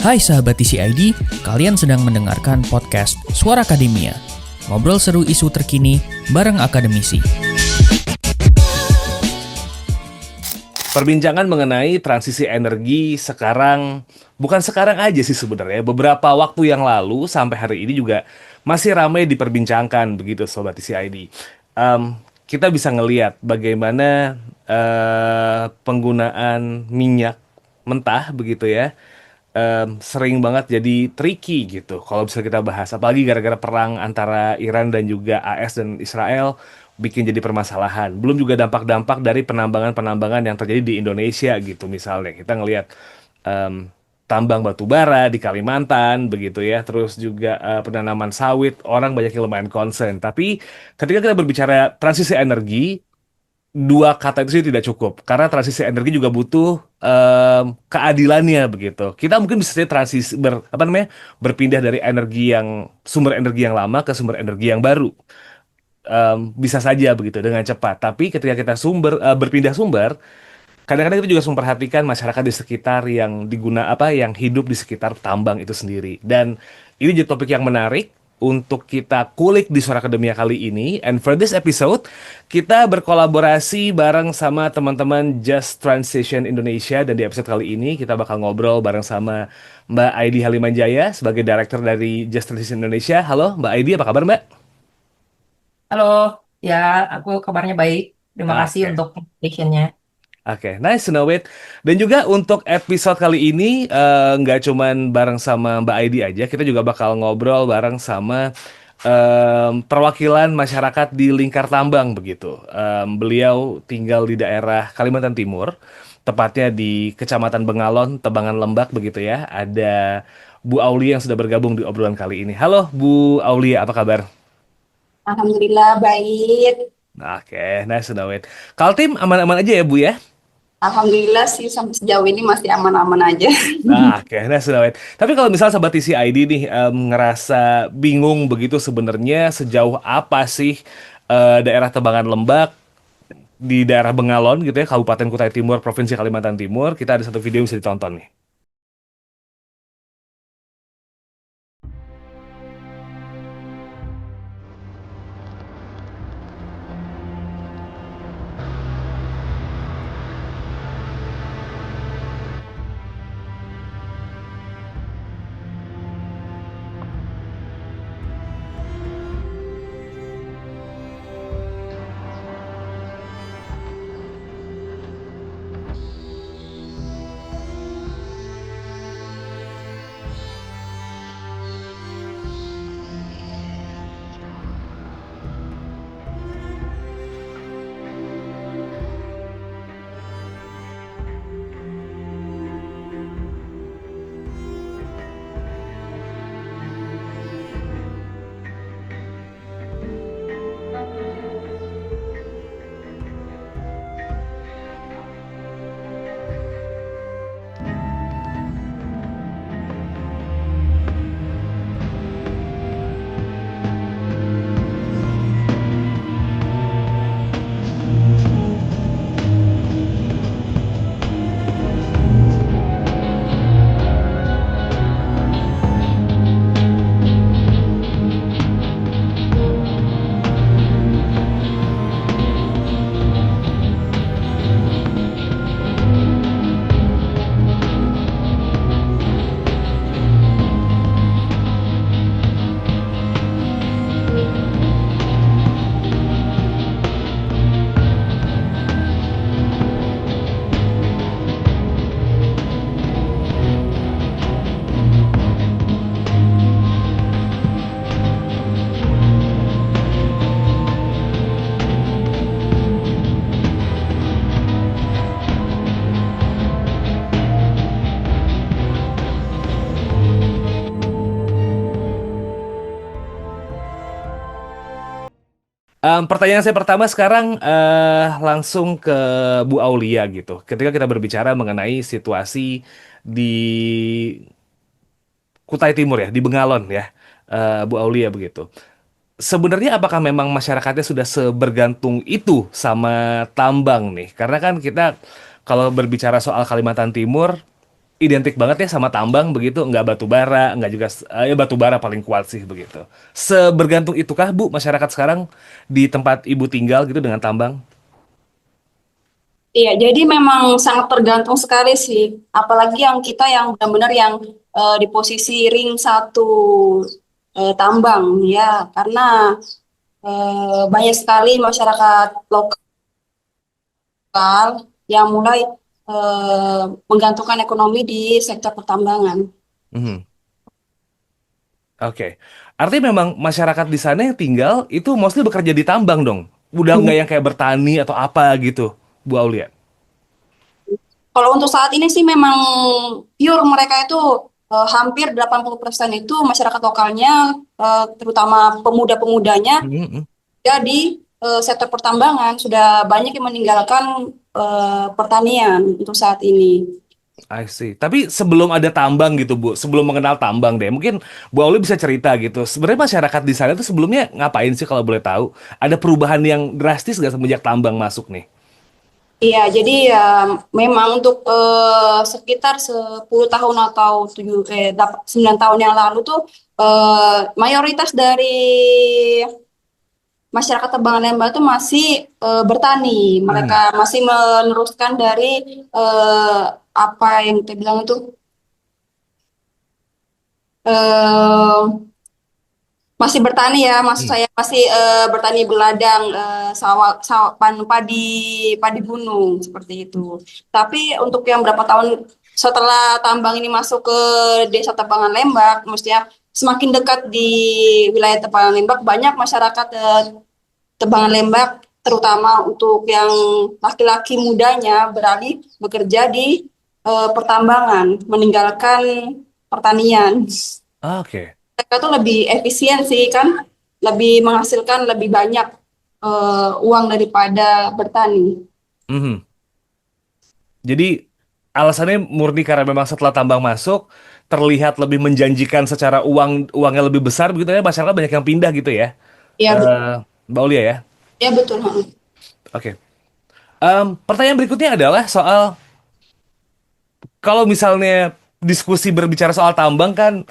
Hai sahabat TCID, kalian sedang mendengarkan podcast Suara Akademia. Ngobrol seru isu terkini bareng akademisi. Perbincangan mengenai transisi energi sekarang, bukan sekarang aja sih sebenarnya, beberapa waktu yang lalu sampai hari ini juga masih ramai diperbincangkan begitu Sobat TCID. Kita bisa ngelihat bagaimana penggunaan minyak mentah begitu ya, sering banget jadi tricky gitu kalau bisa kita bahas, apalagi gara-gara perang antara Iran dan juga AS dan Israel bikin jadi permasalahan. Belum juga dampak-dampak dari penambangan-penambangan yang terjadi di Indonesia gitu, misalnya kita ngelihat em, tambang batu bara di Kalimantan begitu ya, terus juga penanaman sawit, orang banyak yang lumayan concern. Tapi ketika kita berbicara transisi energi, dua kata itu sih tidak cukup karena transisi energi juga butuh keadilannya begitu. Kita mungkin bisa saja transisi apa namanya, berpindah dari sumber energi yang lama ke sumber energi yang baru. Bisa saja begitu dengan cepat. Tapi ketika kita berpindah sumber, kadang-kadang kita juga harus memperhatikan masyarakat di sekitar yang hidup di sekitar tambang itu sendiri. Dan ini jadi topik yang menarik untuk kita kulik di Suara Akademia kali ini. And for this episode, kita berkolaborasi bareng sama teman-teman Just Transition Indonesia. Dan di episode kali ini kita bakal ngobrol bareng sama Mbak Aidi Halimanjaya sebagai Director dari Just Transition Indonesia. Halo Mbak Aidi, apa kabar Mbak? Halo, ya aku kabarnya baik. Terima kasih Oke. untuk invitation-nya. Oke, nice to know it. Dan juga untuk episode kali ini nggak cuman bareng sama Mbak Aidi aja, kita juga bakal ngobrol bareng sama perwakilan masyarakat di Lingkar Tambang begitu. Beliau tinggal di daerah Kalimantan Timur, tepatnya di Kecamatan Bengalon, Tebangan Lembak begitu ya. Ada Bu Aulia yang sudah bergabung di obrolan kali ini. Halo Bu Aulia, apa kabar? Alhamdulillah baik. Oke, nice to know it. Kaltim aman-aman aja ya Bu ya? Alhamdulillah sih sampai sejauh ini masih aman-aman aja. Nah, oke, nah sudah wait. Tapi kalau misalnya sahabat TCID nih ngerasa bingung begitu sebenarnya sejauh apa sih daerah Tebangan Lembak di daerah Bengalon gitu ya, Kabupaten Kutai Timur, Provinsi Kalimantan Timur, kita ada satu video yang bisa ditonton nih. Pertanyaan saya pertama sekarang langsung ke Bu Aulia gitu. Ketika kita berbicara mengenai situasi di Kutai Timur ya, di Bengalon ya, Bu Aulia begitu. Sebenarnya apakah memang masyarakatnya sudah sebergantung itu sama tambang nih? Karena kan kita kalau berbicara soal Kalimantan Timur, identik banget ya sama tambang begitu, nggak batu bara, nggak juga ya batu bara paling kuat sih begitu. Sebergantung itukah Bu masyarakat sekarang di tempat Ibu tinggal gitu dengan tambang? Iya, jadi memang sangat tergantung sekali sih. Apalagi yang kita yang benar-benar yang di posisi ring satu tambang ya, karena banyak sekali masyarakat lokal yang mulai menggantungkan ekonomi di sektor pertambangan. Mhm. Oke. Artinya memang masyarakat di sana yang tinggal itu mostly bekerja di tambang dong. Udah nggak yang kayak bertani atau apa gitu, Bu Aulia. Kalau untuk saat ini sih memang pure mereka itu hampir 80% itu masyarakat lokalnya, terutama pemuda-pemudanya Mhm. ya di sektor pertambangan sudah banyak yang meninggalkan pertanian untuk saat ini. I see. Tapi sebelum ada tambang gitu, Bu, sebelum mengenal tambang deh, mungkin Bu Auli bisa cerita gitu. Sebenarnya masyarakat di sana tuh sebelumnya ngapain sih kalau boleh tahu? Ada perubahan yang drastis nggak semenjak tambang masuk nih? Iya, jadi ya memang untuk sekitar 10 tahun atau 9 tahun yang lalu tuh mayoritas dari masyarakat Tabanan Lembang itu masih bertani. Mereka Mhm. masih meneruskan dari eh, apa yang kita bilang itu eh, masih bertani ya, maksud Hmm. saya masih bertani beladang, sawah, sawah, padi, padi gunung seperti itu. Tapi untuk yang berapa tahun setelah tambang ini masuk ke Desa Tabangan Lembak, mestinya semakin dekat di wilayah Tabangan Lembak, banyak masyarakat Tabangan Lembak, terutama untuk yang laki-laki mudanya beralih bekerja di pertambangan, meninggalkan pertanian. Oke. Mereka tuh lebih efisien sih kan, lebih menghasilkan lebih banyak uang daripada bertani. Mhm. Jadi alasannya murni karena memang setelah tambang masuk terlihat lebih menjanjikan secara uangnya lebih besar begitu ya, masyarakat banyak yang pindah gitu ya. Ya, Mbak Aulia ya. ya betul. Ha. Oke. Pertanyaan berikutnya adalah soal kalau misalnya diskusi berbicara soal tambang kan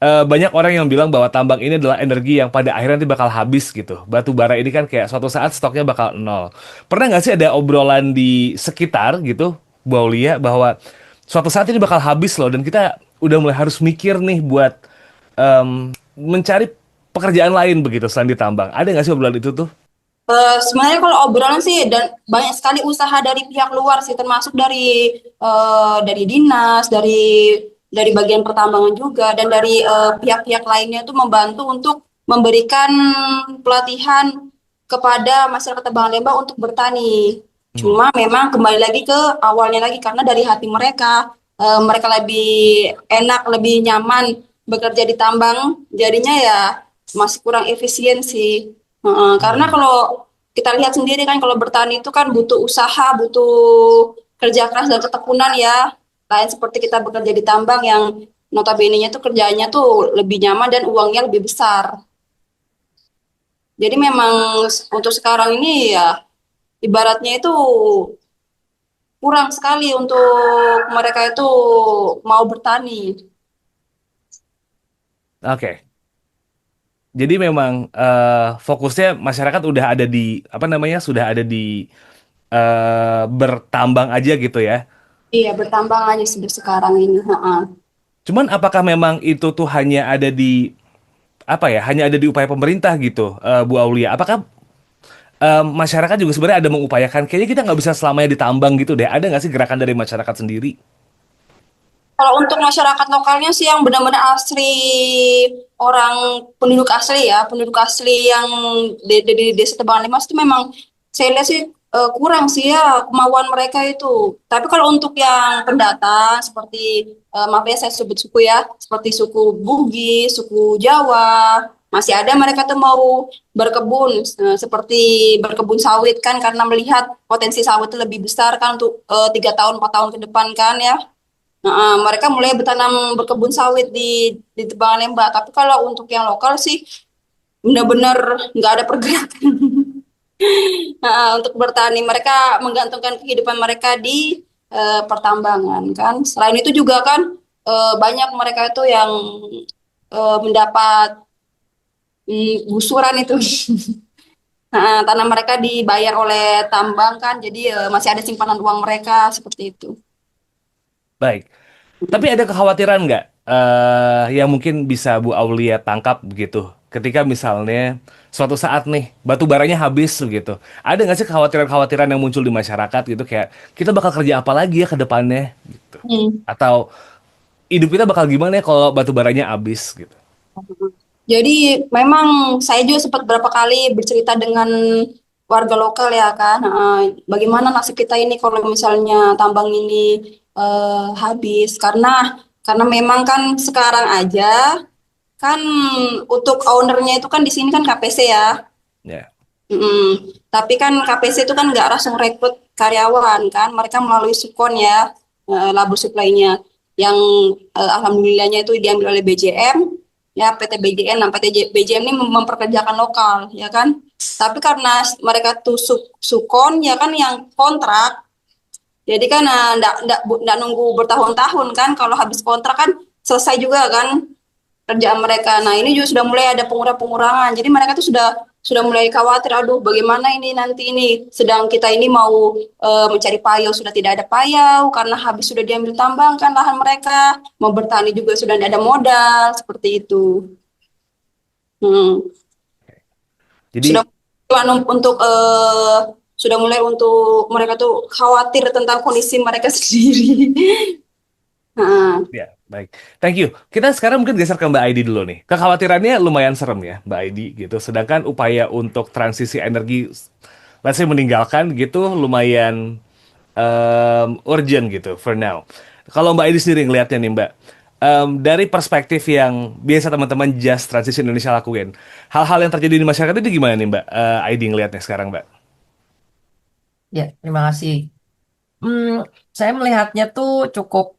banyak orang yang bilang bahwa tambang ini adalah energi yang pada akhirnya nanti bakal habis gitu. Batu bara ini kan kayak suatu saat stoknya bakal nol. Pernah nggak sih ada obrolan di sekitar gitu, Bu Aulia, bahwa suatu saat ini bakal habis loh dan kita udah mulai harus mikir nih buat mencari pekerjaan lain begitu selain di tambang. Ada nggak sih obrolan itu tuh? Sebenarnya kalau obrolan sih dan banyak sekali usaha dari pihak luar sih, termasuk dari dinas, dari bagian pertambangan juga, dan dari pihak-pihak lainnya itu membantu untuk memberikan pelatihan kepada masyarakat Tabangan Lembang untuk bertani. Hmm. Cuma memang kembali lagi ke awalnya lagi karena dari hati mereka, mereka lebih enak, lebih nyaman bekerja di tambang, jadinya ya masih kurang efisiensi. Karena Hmm. kalau kita lihat sendiri kan kalau bertani itu kan butuh usaha, butuh kerja keras dan ketekunan ya. Lain seperti kita bekerja di tambang yang notabene-nya tuh kerjanya tuh lebih nyaman dan uangnya lebih besar. Jadi memang untuk sekarang ini ya ibaratnya itu kurang sekali untuk mereka itu mau bertani. Oke. Jadi memang fokusnya masyarakat udah ada di apa namanya sudah ada di bertambang aja gitu ya. Iya, bertambang aja sekarang ini. Ha. Cuman apakah memang itu tuh hanya ada di apa ya? Hanya ada di upaya pemerintah gitu, Bu Aulia? Apakah masyarakat juga sebenarnya ada mengupayakan? Kayaknya kita nggak bisa selamanya ditambang gitu deh. Ada nggak sih gerakan dari masyarakat sendiri? Kalau untuk masyarakat lokalnya sih yang benar-benar asli, orang penduduk asli ya, penduduk asli yang di Desa Tebangan Limas itu memang saya lihat sih kurang sih ya kemauan mereka itu. Tapi kalau untuk yang pendatang seperti maaf ya saya sebut suku ya, seperti suku Bugis, suku Jawa, masih ada mereka tuh mau berkebun seperti berkebun sawit kan karena melihat potensi sawit itu lebih besar kan untuk 3 tahun 4 tahun ke depan kan ya. Nah, mereka mulai bertanam berkebun sawit di Tebangan Lembak. Tapi kalau untuk yang lokal sih benar-benar nggak ada pergerakan. Nah, untuk bertani mereka menggantungkan kehidupan mereka di pertambangan kan. Selain itu juga kan banyak mereka itu yang mendapat gusuran itu. Nah, tanah mereka dibayar oleh tambang kan, jadi masih ada simpanan uang mereka seperti itu. Baik. Tapi ada kekhawatiran nggak yang mungkin bisa Bu Aulia tangkap begitu? Ketika misalnya suatu saat nih batu baranya habis begitu. Ada nggak sih kekhawatiran-kekhawatiran yang muncul di masyarakat gitu kayak kita bakal kerja apa lagi ya ke depannya gitu. Hmm. Atau hidup kita bakal gimana ya kalau batu baranya habis gitu. Jadi memang saya juga sempat berapa kali bercerita dengan warga lokal ya kan, bagaimana nasib kita ini kalau misalnya tambang ini habis, karena memang kan sekarang aja kan untuk ownernya itu kan di sini kan KPC ya. Ya. Tapi kan KPC itu kan nggak langsung rekrut karyawan kan, mereka melalui Sukon ya, labor supply-nya, yang alhamdulillahnya itu diambil oleh BJM, ya PT BJM. Nah PT BJM ini memperkerjakan lokal, ya kan. Tapi karena mereka tuh Sukon ya kan yang kontrak, jadi kan nggak nunggu bertahun-tahun kan, kalau habis kontrak kan selesai juga kan kerjaan mereka. Nah, ini juga sudah mulai ada pengurangan. Jadi mereka tuh sudah mulai khawatir, aduh bagaimana ini nanti ini. Sedang kita ini mau mencari payau sudah tidak ada payau karena habis sudah diambil tambang kan lahan mereka. Mau bertani juga sudah tidak ada modal seperti itu. Hmm. Sudah Jadi untuk sudah mulai untuk mereka tuh khawatir tentang kondisi mereka sendiri. Nah, ya, baik. Thank you. Kita sekarang mungkin geser ke Mbak Aidi dulu nih. Kekhawatirannya lumayan serem ya, Mbak Aidi gitu. Sedangkan upaya untuk transisi energi, let's say meninggalkan gitu, lumayan urgent gitu for now. Kalau Mbak Aidi sendiri ngelihatnya nih Mbak, dari perspektif yang biasa teman-teman Just Transition Indonesia lakuin, hal-hal yang terjadi di masyarakat itu gimana nih Mbak? Aidi ngelihatnya sekarang Mbak. Ya, terima kasih. Hmm, saya melihatnya tuh cukup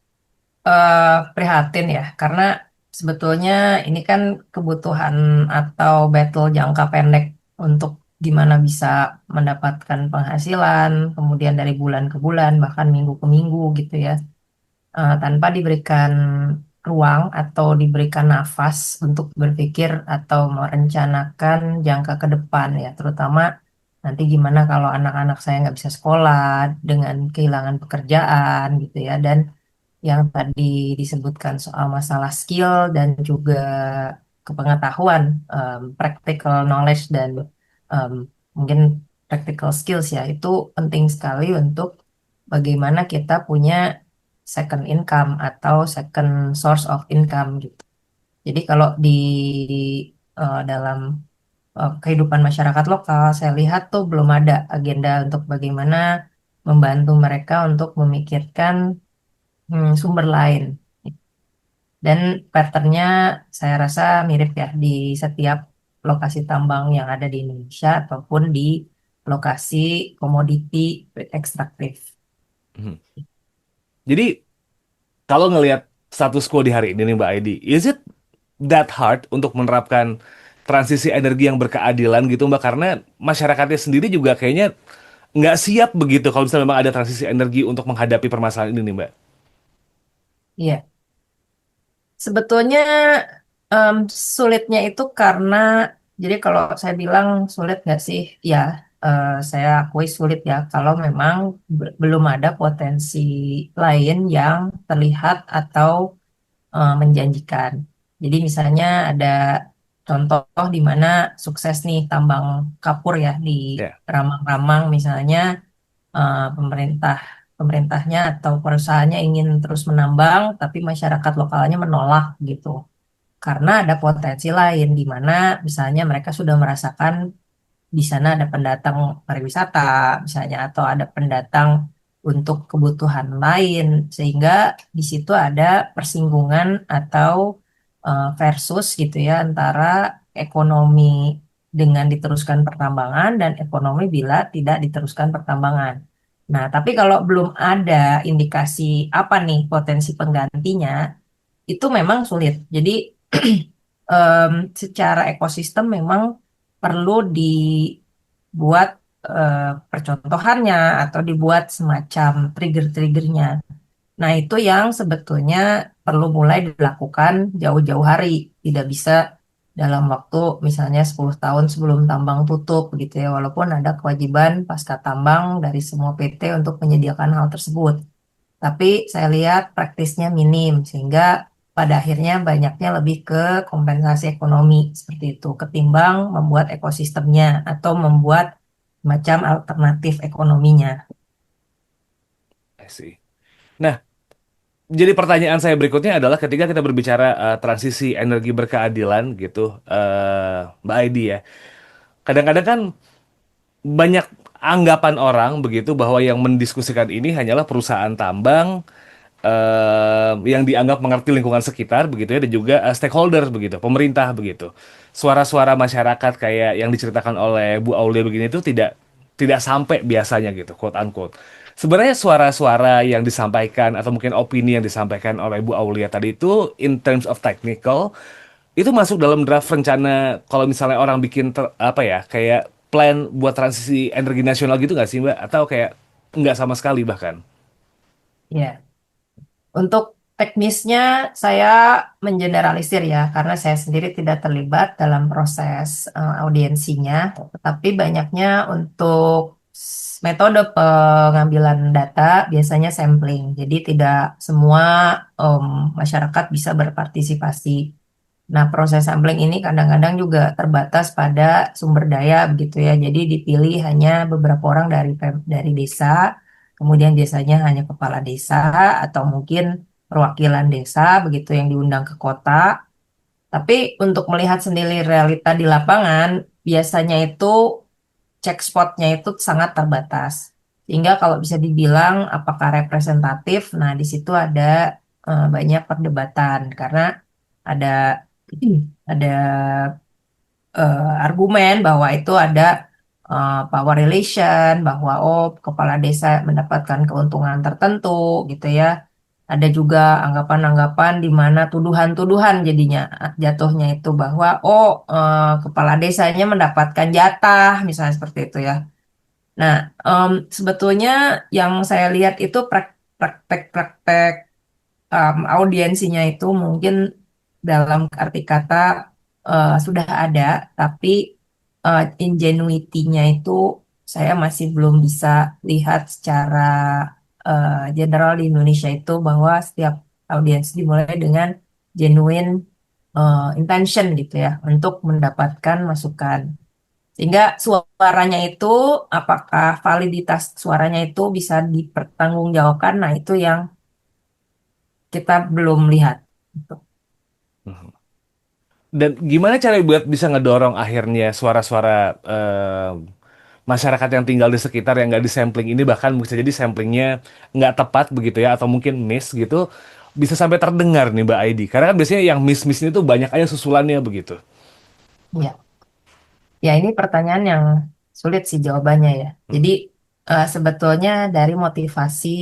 prihatin ya, karena sebetulnya ini kan kebutuhan atau battle jangka pendek untuk gimana bisa mendapatkan penghasilan, kemudian dari bulan ke bulan, bahkan minggu ke minggu gitu ya, tanpa diberikan ruang atau diberikan nafas untuk berpikir atau merencanakan jangka ke depan ya, terutama nanti gimana kalau anak-anak saya nggak bisa sekolah dengan kehilangan pekerjaan gitu ya, dan yang tadi disebutkan soal masalah skill dan juga kepengetahuan, practical knowledge dan um, mungkin practical skills ya, itu penting sekali untuk bagaimana kita punya second income atau second source of income gitu. Jadi kalau di dalam kehidupan masyarakat lokal, saya lihat tuh belum ada agenda untuk bagaimana membantu mereka untuk memikirkan sumber lain. Dan patternnya saya rasa mirip ya di setiap lokasi tambang yang ada di Indonesia ataupun di lokasi komoditi ekstraktif. Mhm. Jadi kalau ngelihat status quo di hari ini nih Mbak Aidi, is it that hard untuk menerapkan transisi energi yang berkeadilan gitu Mbak? Karena masyarakatnya sendiri juga kayaknya nggak siap begitu kalau misalnya memang ada transisi energi untuk menghadapi permasalahan ini nih Mbak. Iya, sebetulnya em, sulitnya itu karena, jadi kalau saya bilang sulit nggak sih? Ya, saya akui sulit ya kalau memang belum ada potensi lain yang terlihat atau menjanjikan. Jadi misalnya ada contoh di mana sukses nih tambang kapur ya di Ya. Ramang-Ramang misalnya, pemerintah pemerintahnya atau perusahaannya ingin terus menambang tapi masyarakat lokalnya menolak gitu. Karena ada potensi lain di mana misalnya mereka sudah merasakan di sana ada pendatang pariwisata misalnya atau ada pendatang untuk kebutuhan lain, sehingga di situ ada persinggungan atau versus gitu ya antara ekonomi dengan diteruskan pertambangan dan ekonomi bila tidak diteruskan pertambangan. Nah, tapi kalau belum ada indikasi apa nih potensi penggantinya, itu memang sulit. Jadi secara ekosistem memang perlu dibuat percontohannya atau dibuat semacam trigger-triggernya. Nah, itu yang sebetulnya perlu mulai dilakukan jauh-jauh hari. Tidak bisa dalam waktu misalnya 10 tahun sebelum tambang tutup gitu ya. Walaupun ada kewajiban pasca tambang dari semua PT untuk menyediakan hal tersebut. Tapi saya lihat praktisnya minim sehingga pada akhirnya banyaknya lebih ke kompensasi ekonomi seperti itu ketimbang membuat ekosistemnya atau membuat macam alternatif ekonominya. I see. Nah, jadi pertanyaan saya berikutnya adalah ketika kita berbicara transisi energi berkeadilan gitu, Mbak Aidi ya. Kadang-kadang kan banyak anggapan orang begitu bahwa yang mendiskusikan ini hanyalah perusahaan tambang yang dianggap mengerti lingkungan sekitar begitu ya dan juga stakeholder begitu, pemerintah begitu. Suara-suara masyarakat kayak yang diceritakan oleh Bu Aulia begini itu tidak tidak sampai biasanya gitu, quote unquote. Sebenarnya suara-suara yang disampaikan atau mungkin opini yang disampaikan oleh Bu Aulia tadi itu in terms of technical itu masuk dalam draft rencana kalau misalnya orang bikin apa ya kayak plan buat transisi energi nasional gitu nggak sih Mbak? Atau kayak nggak sama sekali bahkan? Ya, untuk teknisnya saya mengeneralisir ya, karena saya sendiri tidak terlibat dalam proses audiensinya, tetapi banyaknya untuk metode pengambilan data biasanya sampling, jadi tidak semua em, masyarakat bisa berpartisipasi. Nah, proses sampling ini kadang-kadang juga terbatas pada sumber daya begitu ya. Jadi dipilih hanya beberapa orang dari desa, kemudian biasanya hanya kepala desa atau mungkin perwakilan desa begitu yang diundang ke kota. Tapi untuk melihat sendiri realita di lapangan, biasanya itu check spotnya itu sangat terbatas. Sehingga kalau bisa dibilang apakah representatif, nah di situ ada banyak perdebatan karena ada ada argumen bahwa itu ada power relation, bahwa oh kepala desa mendapatkan keuntungan tertentu gitu ya. Ada juga anggapan-anggapan di mana tuduhan-tuduhan jadinya jatuhnya itu bahwa oh kepala desanya mendapatkan jatah misalnya seperti itu ya. Nah, sebetulnya yang saya lihat itu praktek-praktek audiensinya itu mungkin dalam arti kata sudah ada, tapi ingenuity-nya itu saya masih belum bisa lihat secara general di Indonesia itu bahwa setiap audiens dimulai dengan genuine intention gitu ya untuk mendapatkan masukan. Sehingga suaranya itu, apakah validitas suaranya itu bisa dipertanggungjawabkan, nah itu yang kita belum lihat. Gitu. Mhm. Dan gimana cara buat bisa ngedorong akhirnya suara-suara masyarakat yang tinggal di sekitar yang nggak disampling ini bahkan bisa jadi samplingnya nggak tepat begitu ya atau mungkin miss gitu bisa sampai terdengar nih Mbak Aidi. Karena kan biasanya yang miss-miss ini tuh banyak aja susulannya begitu. Ya, ya ini pertanyaan yang sulit sih jawabannya ya. Jadi Mhm. sebetulnya dari motivasi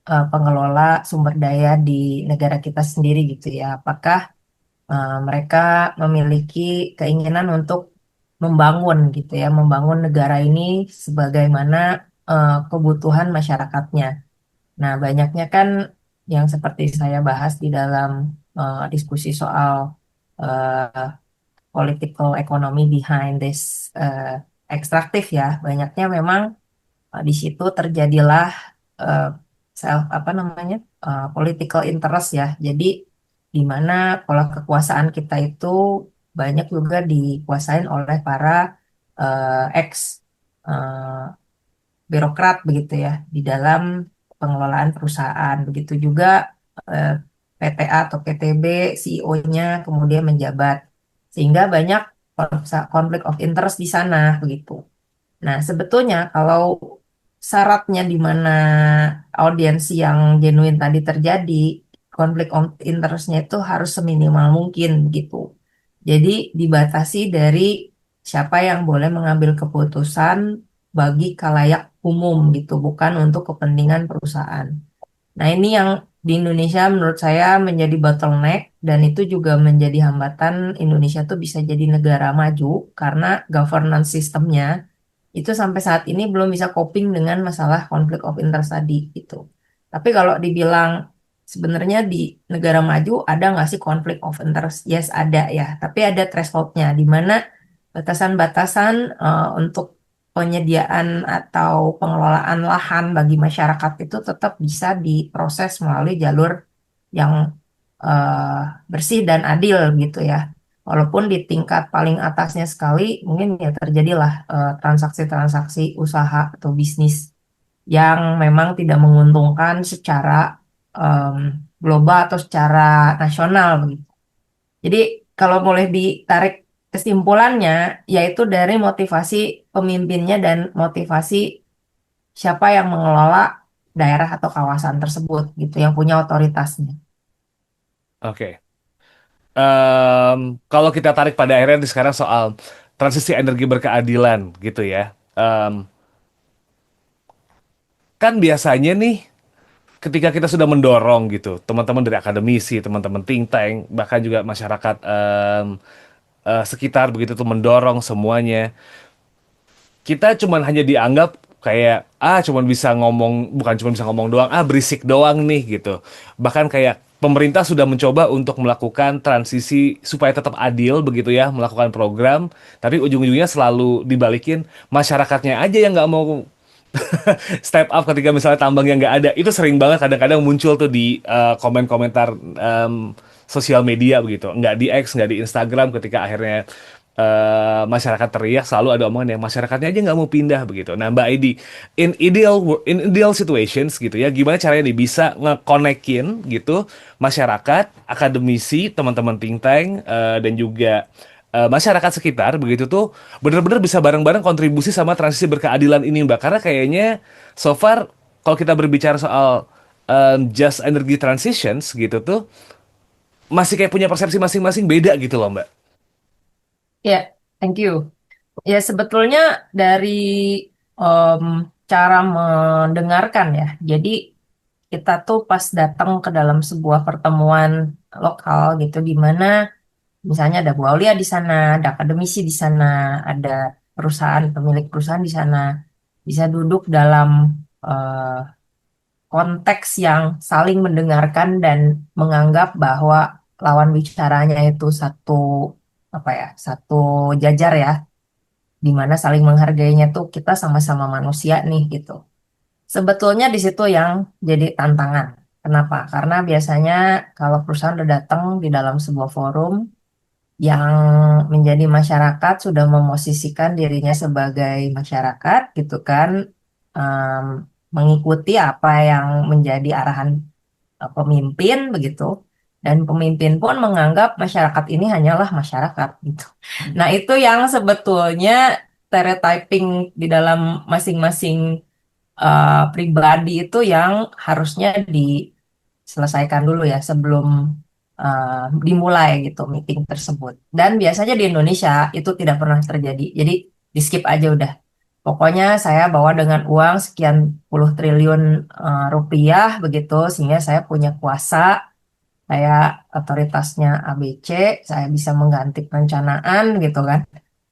pengelola sumber daya di negara kita sendiri gitu ya. Apakah mereka memiliki keinginan untuk membangun gitu ya, membangun negara ini sebagaimana kebutuhan masyarakatnya. Nah, banyaknya kan yang seperti saya bahas di dalam diskusi soal eh, political economy behind this ekstraktif ya, banyaknya memang di situ terjadilah eh, self apa namanya political interest ya. Jadi di mana pola kekuasaan kita itu banyak juga dikuasain oleh para ex eh, birokrat begitu ya di dalam pengelolaan perusahaan. Begitu juga eh, PTA atau PTB CEO-nya kemudian menjabat sehingga banyak konflik of interest di sana begitu. Nah, sebetulnya kalau syaratnya di mana audiensi yang genuine tadi terjadi, konflik of interest-nya itu harus seminimal mungkin gitu. Jadi dibatasi dari siapa yang boleh mengambil keputusan bagi khalayak umum gitu, bukan untuk kepentingan perusahaan. Nah, ini yang di Indonesia menurut saya menjadi bottleneck dan itu juga menjadi hambatan Indonesia tuh bisa jadi negara maju karena governance sistemnya itu sampai saat ini belum bisa coping dengan masalah konflik of interest tadi gitu. Tapi kalau dibilang sebenarnya di negara maju ada nggak sih konflik of interest? Yes ada ya, tapi ada thresholdnya di mana batasan-batasan untuk penyediaan atau pengelolaan lahan bagi masyarakat itu tetap bisa diproses melalui jalur yang bersih dan adil gitu ya. Walaupun di tingkat paling atasnya sekali mungkin ya terjadilah transaksi-transaksi usaha atau bisnis yang memang tidak menguntungkan secara global atau secara nasional begitu. Jadi kalau boleh ditarik kesimpulannya yaitu dari motivasi pemimpinnya dan motivasi siapa yang mengelola daerah atau kawasan tersebut gitu yang punya otoritasnya. Oke. Kalau kita tarik pada akhirnya sekarang soal transisi energi berkeadilan gitu ya. Kan biasanya nih ketika kita sudah mendorong gitu, teman-teman dari akademisi, teman-teman think tank, bahkan juga masyarakat sekitar begitu tuh mendorong semuanya, kita cuman hanya dianggap kayak cuman bisa ngomong, bukan cuma bisa ngomong doang, berisik doang nih gitu. Bahkan kayak pemerintah sudah mencoba untuk melakukan transisi supaya tetap adil begitu ya, melakukan program, tapi ujung-ujungnya selalu dibalikin masyarakatnya aja yang nggak mau step up ketika misalnya tambang yang nggak ada. Itu sering banget kadang-kadang muncul tuh di komen-komentar sosial media begitu, nggak di X, nggak di Instagram, ketika akhirnya masyarakat teriak, selalu ada omongan yang masyarakatnya aja nggak mau pindah begitu. Nah, Mbak Aidi, in ideal situations gitu ya, gimana caranya nih bisa ngekonekin gitu masyarakat, akademisi, teman-teman think tank, dan juga masyarakat sekitar begitu tuh benar-benar bisa bareng-bareng kontribusi sama transisi berkeadilan ini, Mbak. Karena kayaknya so far kalau kita berbicara soal just energy transitions gitu tuh masih kayak punya persepsi masing-masing beda gitu loh, Mbak. Ya, thank you. Ya sebetulnya dari em, cara mendengarkan ya. Jadi kita tuh pas datang ke dalam sebuah pertemuan lokal gitu di mana misalnya ada Bu Aulia di sana, ada akademisi di sana, ada perusahaan pemilik perusahaan di sana, bisa duduk dalam eh, konteks yang saling mendengarkan dan menganggap bahwa lawan bicaranya itu satu apa ya, satu jajar ya, di mana saling menghargainya tuh kita sama-sama manusia nih gitu. Sebetulnya di situ yang jadi tantangan. Kenapa? Karena biasanya kalau perusahaan udah datang di dalam sebuah forum yang menjadi masyarakat sudah memosisikan dirinya sebagai masyarakat gitu kan, em, mengikuti apa yang menjadi arahan pemimpin begitu, dan pemimpin pun menganggap masyarakat ini hanyalah masyarakat gitu. Nah itu yang sebetulnya stereotyping di dalam masing-masing pribadi itu yang harusnya diselesaikan dulu ya sebelum dimulai gitu meeting tersebut. Dan biasanya di Indonesia itu tidak pernah terjadi. Jadi di skip aja udah. Pokoknya saya bawa dengan uang sekian puluh triliun rupiah begitu, sehingga saya punya kuasa, saya otoritasnya ABC, saya bisa mengganti perencanaan gitu kan.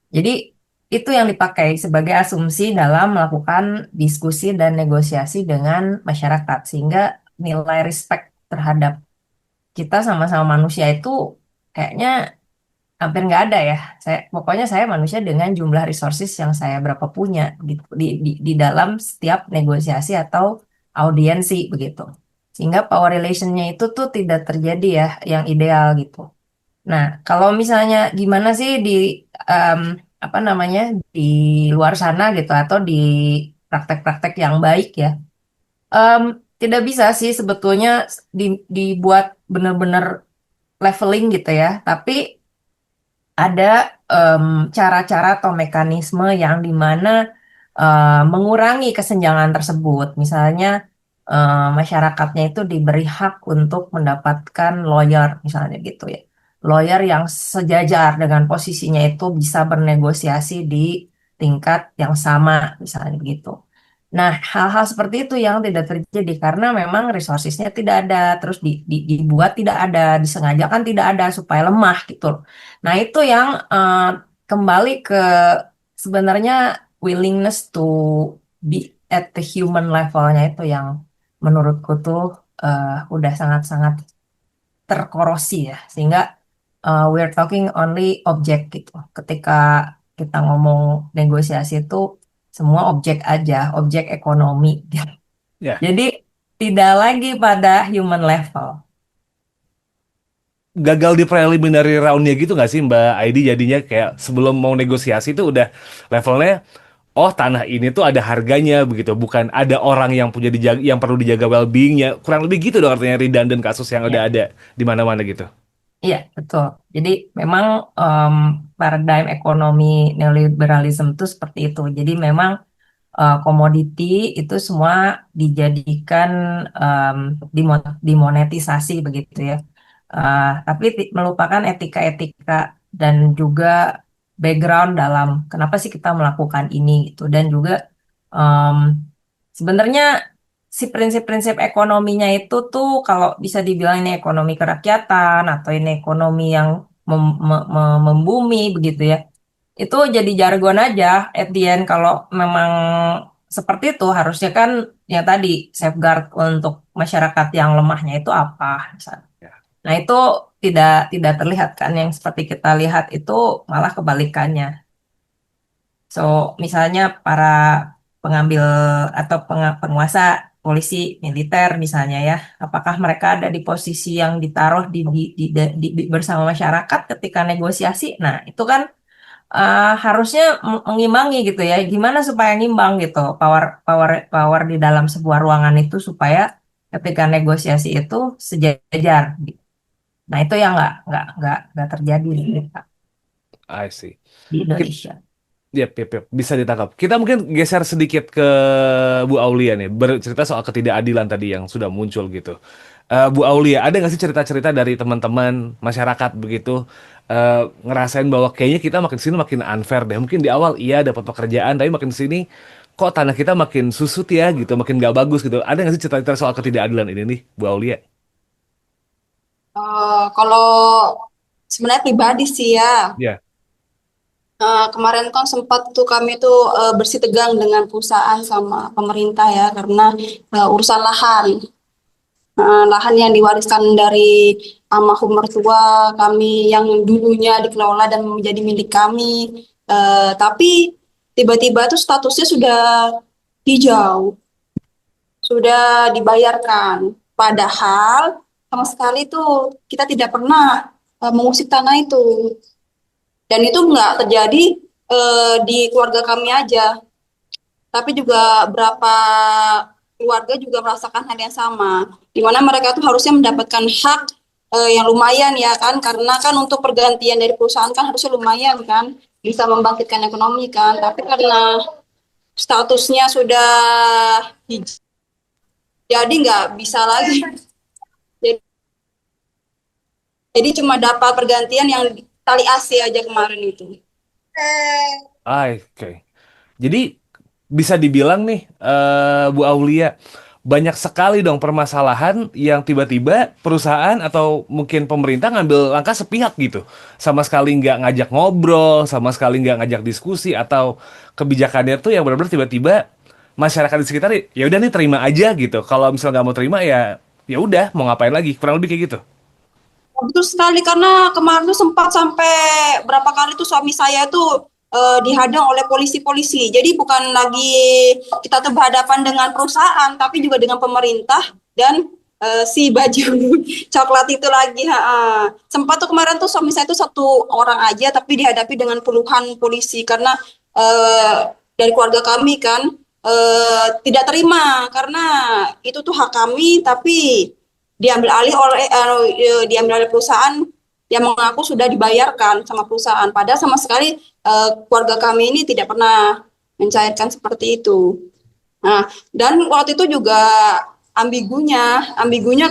Jadi itu yang dipakai sebagai asumsi dalam melakukan diskusi dan negosiasi dengan masyarakat, sehingga nilai respect terhadap kita sama-sama manusia itu kayaknya hampir nggak ada ya. Pokoknya saya manusia dengan jumlah resources yang saya berapa punya gitu, di dalam setiap negosiasi atau audiensi begitu. Sehingga power relationnya itu tuh tidak terjadi ya yang ideal gitu. Nah, kalau misalnya gimana sih di em, apa namanya di luar sana gitu atau di praktek-praktek yang baik ya, Em, tidak bisa sih sebetulnya dibuat benar-benar leveling gitu ya. Tapi ada cara-cara atau mekanisme yang dimana mengurangi kesenjangan tersebut. Misalnya masyarakatnya itu diberi hak untuk mendapatkan lawyer, misalnya gitu ya. Lawyer yang sejajar dengan posisinya itu bisa bernegosiasi di tingkat yang sama, misalnya begitu. Nah, hal-hal seperti itu yang tidak terjadi karena memang resourcesnya tidak ada, terus dibuat tidak ada, disengajakan tidak ada supaya lemah gitu loh. Nah, itu yang kembali ke sebenarnya willingness to be at the human levelnya itu yang menurutku tuh udah sangat-sangat terkorosi ya, sehingga we're talking only objek gitu. Ketika kita ngomong negosiasi itu semua objek aja, objek ekonomi. Ya, Jadi tidak lagi pada human level. gagal di preliminary roundnya gitu nggak sih Mbak Aidi, jadinya kayak sebelum mau negosiasi itu udah levelnya, oh tanah ini tuh ada harganya begitu, bukan ada orang yang punya dijaga, yang perlu dijaga well-beingnya, kurang lebih gitu dong artinya redundant kasus yang udah Ya, ada di mana-mana gitu. iya betul. Jadi memang paradigm ekonomi neoliberalism itu seperti itu. Jadi memang komoditi itu semua dijadikan em, dimonetisasi begitu ya. Tapi melupakan etika-etika dan juga background dalam kenapa sih kita melakukan ini gitu, dan juga em, sebenarnya si prinsip-prinsip ekonominya itu tuh kalau bisa dibilang ini ekonomi kerakyatan atau ini ekonomi yang membumi begitu ya, itu jadi jargon aja. At the end kalau memang seperti itu harusnya kan ya tadi safeguard untuk masyarakat yang lemahnya itu apa misalnya. Ya. Nah itu tidak terlihat kan, yang seperti kita lihat itu malah kebalikannya. So misalnya para pengambil atau penguasa polisi militer misalnya ya, apakah mereka ada di posisi yang ditaruh bersama masyarakat ketika negosiasi? Nah itu kan harusnya mengimbangi gitu ya. Gimana supaya ngimbang gitu power power power di dalam sebuah ruangan itu supaya ketika negosiasi itu sejajar gitu. Nah itu yang nggak terjadi di kita, I see. di Kit- Indonesia. Yep, yep, yep. Bisa ditangkap. Kita mungkin geser sedikit ke Bu Aulia nih, bercerita soal ketidakadilan tadi yang sudah muncul gitu. Bu Aulia, ada nggak sih cerita-cerita dari teman-teman masyarakat begitu, ngerasain bahwa kayaknya kita makin sini makin unfair deh. Mungkin di awal iya dapat pekerjaan, tapi makin sini kok tanah kita makin susut ya gitu, makin nggak bagus gitu. Ada nggak sih cerita-cerita soal ketidakadilan ini nih, Bu Aulia? Kalau sebenarnya pribadi sih ya, Ya, kemarin kan sempat tuh kami tuh bersitegang dengan perusahaan sama pemerintah ya karena urusan lahan. Lahan yang diwariskan dari almarhum mertua kami yang dulunya dikelola dan menjadi milik kami. Tapi tiba-tiba tuh statusnya sudah hijau, sudah dibayarkan. Padahal sama sekali tuh kita tidak pernah mengusik tanah itu. Dan itu nggak terjadi di keluarga kami aja, tapi juga berapa keluarga juga merasakan hal yang sama, di mana mereka tuh harusnya mendapatkan hak yang lumayan ya kan, karena kan untuk pergantian dari perusahaan kan harusnya lumayan kan, bisa membangkitkan ekonomi kan, tapi karena statusnya sudah hijau, jadi nggak bisa lagi. Jadi, jadi cuma dapat pergantian yang tali AC aja kemarin itu. oke. Jadi bisa dibilang nih, Bu Aulia, banyak sekali dong permasalahan yang tiba-tiba perusahaan atau mungkin pemerintah ngambil langkah sepihak gitu, sama sekali nggak ngajak ngobrol, sama sekali nggak ngajak diskusi, atau kebijakannya tuh yang benar-benar tiba-tiba masyarakat di sekitar ya udah nih terima aja gitu. Kalau misalnya nggak mau terima ya ya udah mau ngapain lagi, kurang lebih kayak gitu. Betul sekali, karena kemarin tuh sempat sampai berapa kali tuh suami saya tuh dihadang oleh polisi-polisi. Jadi bukan lagi kita tuh berhadapan dengan perusahaan, tapi juga dengan pemerintah dan si baju coklat itu lagi. Sempat tuh kemarin tuh suami saya tuh satu orang aja, tapi dihadapi dengan puluhan polisi karena dari keluarga kami kan tidak terima karena itu tuh hak kami, tapi diambil alih oleh perusahaan yang mengaku sudah dibayarkan sama perusahaan. Padahal sama sekali keluarga kami ini tidak pernah mencairkan seperti itu. Nah, dan waktu itu juga ambigunya